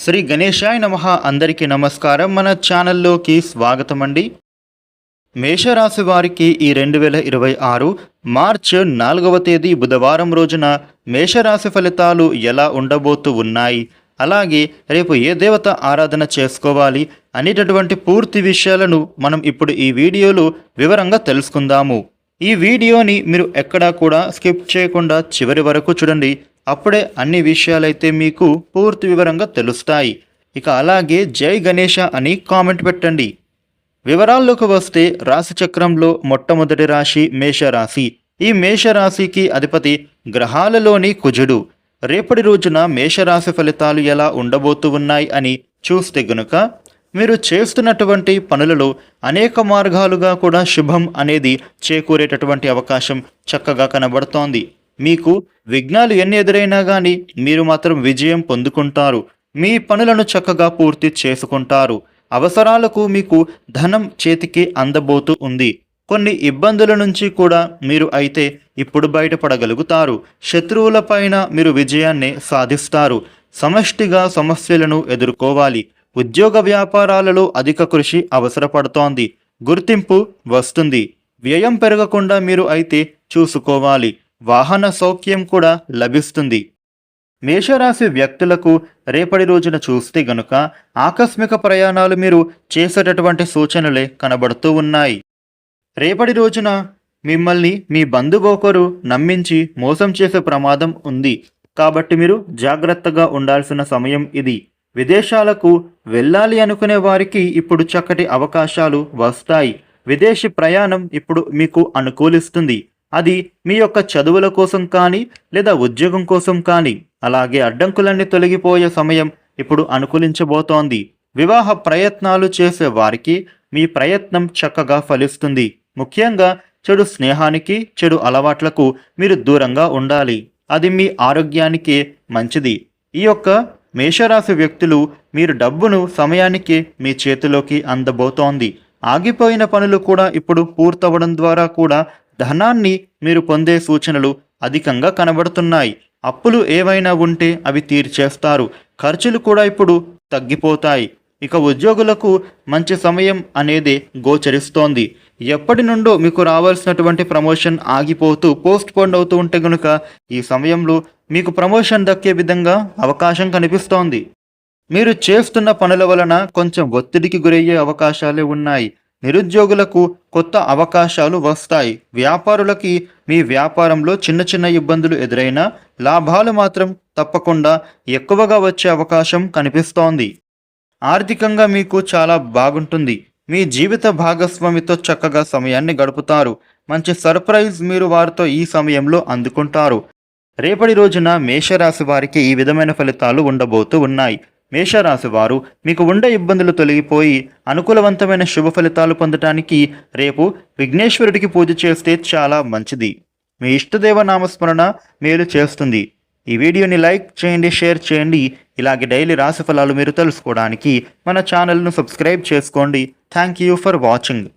శ్రీ గణేశాయ నమః. అందరికీ నమస్కారం. మన ఛానల్లోకి స్వాగతం అండి. మేషరాశి వారికి ఈ 2026 మార్చ్ 4వ తేదీ బుధవారం రోజున మేషరాశి ఫలితాలు ఎలా ఉండబోతూ ఉన్నాయి, అలాగే రేపు ఏ దేవత ఆరాధన చేసుకోవాలి అనేటటువంటి పూర్తి విషయాలను మనం ఇప్పుడు ఈ వీడియోలో వివరంగా తెలుసుకుందాము. ఈ వీడియోని మీరు ఎక్కడా కూడా స్కిప్ చేయకుండా చివరి వరకు చూడండి. అప్పుడే అన్ని విషయాలైతే మీకు పూర్తి వివరంగా తెలుస్తాయి. ఇక అలాగే జై గణేష అని కామెంట్ పెట్టండి. వివరాల్లోకి వస్తే రాశి చక్రంలో మొట్టమొదటి రాశి మేషరాశి. ఈ మేషరాశికి అధిపతి గ్రహాలలోని కుజుడు. రేపటి రోజున మేషరాశి ఫలితాలు ఎలా ఉండబోతూ ఉన్నాయి అని చూస్తే గనుక మీరు చేస్తున్నటువంటి పనులలో అనేక మార్గాలుగా కూడా శుభం అనేది చేకూరేటటువంటి అవకాశం చక్కగా కనబడుతోంది. మీకు విఘ్నాలు ఎన్ని ఎదురైనా కానీ మీరు మాత్రం విజయం పొందుకుంటారు. మీ పనులను చక్కగా పూర్తి చేసుకుంటారు. అవసరాలకు మీకు ధనం చేతికి అందబోతూ ఉంది. కొన్ని ఇబ్బందుల నుంచి కూడా మీరు అయితే ఇప్పుడు బయటపడగలుగుతారు. శత్రువులపైన మీరు విజయాన్ని సాధిస్తారు. సమష్టిగా సమస్యలను ఎదుర్కోవాలి. ఉద్యోగ వ్యాపారాలలో అధిక కృషి అవసరపడుతోంది. గుర్తింపు వస్తుంది. వ్యయం పెరగకుండా మీరు అయితే చూసుకోవాలి. వాహన సౌఖ్యం కూడా లభిస్తుంది. మేషరాశి వ్యక్తులకు రేపటి రోజున చూస్తే గనుక ఆకస్మిక ప్రయాణాలు మీరు చేసేటటువంటి సూచనలే కనబడుతూ ఉన్నాయి. రేపటి రోజున మిమ్మల్ని మీ బంధువు ఒకరు నమ్మించి మోసం చేసే ప్రమాదం ఉంది. కాబట్టి మీరు జాగ్రత్తగా ఉండాల్సిన సమయం ఇది. విదేశాలకు వెళ్ళాలి అనుకునే వారికి ఇప్పుడు చక్కటి అవకాశాలు వస్తాయి. విదేశీ ప్రయాణం ఇప్పుడు మీకు అనుకూలిస్తుంది. అది మీ యొక్క చదువుల కోసం కానీ లేదా ఉద్యోగం కోసం కానీ, అలాగే అడ్డంకులన్నీ తొలగిపోయే సమయం ఇప్పుడు అనుకూలించబోతోంది. వివాహ ప్రయత్నాలు చేసే వారికి మీ ప్రయత్నం చక్కగా ఫలిస్తుంది. ముఖ్యంగా చెడు స్నేహానికి, చెడు అలవాట్లకు మీరు దూరంగా ఉండాలి. అది మీ ఆరోగ్యానికి మంచిది. ఈ యొక్క మేషరాశి వ్యక్తులు మీరు డబ్బును సమయానికి మీ చేతిలోకి అందబోతోంది. ఆగిపోయిన పనులు కూడా ఇప్పుడు పూర్తవడం ద్వారా కూడా ధనాన్ని మీరు పొందే సూచనలు అధికంగా కనబడుతున్నాయి. అప్పులు ఏవైనా ఉంటే అవి తీర్చేస్తారు. ఖర్చులు కూడా ఇప్పుడు తగ్గిపోతాయి. ఇక ఉద్యోగులకు మంచి సమయం అనేది గోచరిస్తోంది. ఎప్పటి నుండో మీకు రావాల్సినటువంటి ప్రమోషన్ ఆగిపోతూ పోస్ట్ పోన్ అవుతూ ఉంటే గనుక ఈ సమయంలో మీకు ప్రమోషన్ దక్కే విధంగా అవకాశం కనిపిస్తోంది. మీరు చేస్తున్న పనుల వలన కొంచెం ఒత్తిడికి గురయ్యే అవకాశాలే ఉన్నాయి. నిరుద్యోగులకు కొత్త అవకాశాలు వస్తాయి. వ్యాపారులకి మీ వ్యాపారంలో చిన్న చిన్న ఇబ్బందులు ఎదురైనా లాభాలు మాత్రం తప్పకుండా ఎక్కువగా వచ్చే అవకాశం కనిపిస్తోంది. ఆర్థికంగా మీకు చాలా బాగుంటుంది. మీ జీవిత భాగస్వామితో చక్కగా సమయాన్ని గడుపుతారు. మంచి సర్ప్రైజ్ మీరు వారితో ఈ సమయంలో అందుకుంటారు. రేపటి రోజున మేషరాశి వారికి ఈ విధమైన ఫలితాలు ఉండబోతూ ఉన్నాయి. మేషరాశి వారు మీకు ఉండే ఇబ్బందులు తొలగిపోయి అనుకూలవంతమైన శుభ ఫలితాలు పొందటానికి రేపు విఘ్నేశ్వరుడికి పూజ చేస్తే చాలా మంచిది. మీ ఇష్టదేవ నామస్మరణ మేలు చేస్తుంది. ఈ వీడియోని లైక్ చేయండి, షేర్ చేయండి. ఇలాగే డైలీ రాశి ఫలాలు మీరు తెలుసుకోవడానికి మన ఛానల్ను సబ్స్క్రైబ్ చేసుకోండి. Thank you for watching.